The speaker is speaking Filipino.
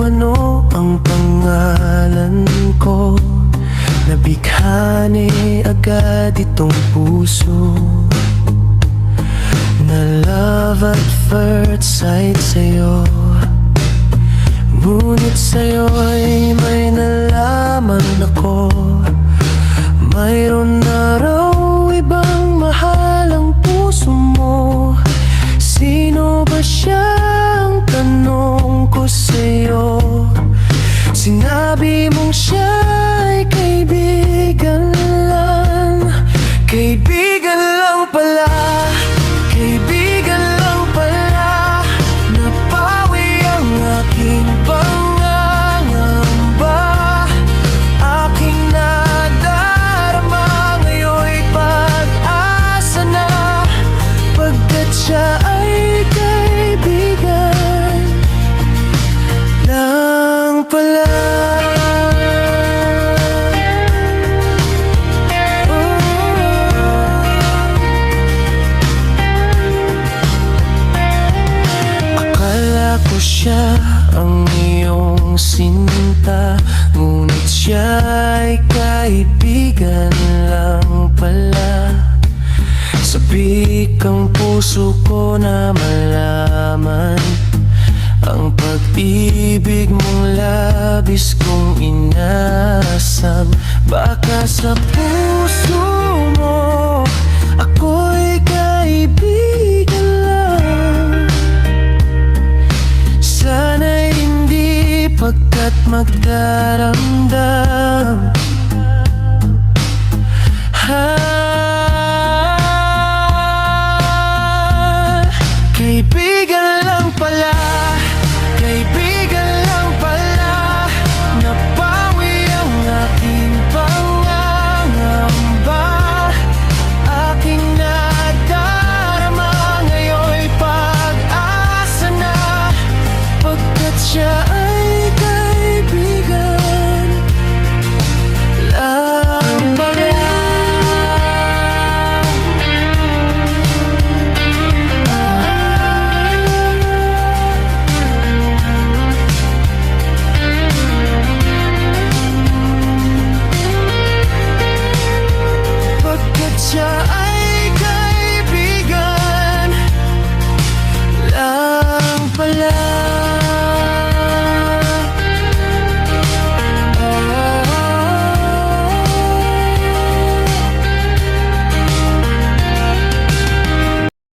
ano ang pangalan ko, nabighani agad itong puso. Na love at first sight sa'yo, ngunit sa'yo ay may nalaman ako. Mayroon na raw ibang mahal ang puso mo. Sino ba siya ang tanong ko sa'yo? Sinabi mong siya ay kaibigan lang. Kaibigan lang pala, kaibigan lang pala. Napawi ang aking pangangamba. Aking nadarama ngayon'y pag-asa na, pagkat siya ay kaibigan lang pala. Akala ko siya ang iyong sinta, ngunit siya ay kaibigan lang pala. Sabik ang puso ko na malaman ang pag-ibig mong labis kong inasam. Baka sa puso mo ako'y kaibigan lang. Sana'y hindi pagkat magdaramdam. Kaibigan lang pala, kaibigan lang pala. Napawi ang aking pangangamba. Aking nadarama ngayon'y pag-asa na, pagkat siya ay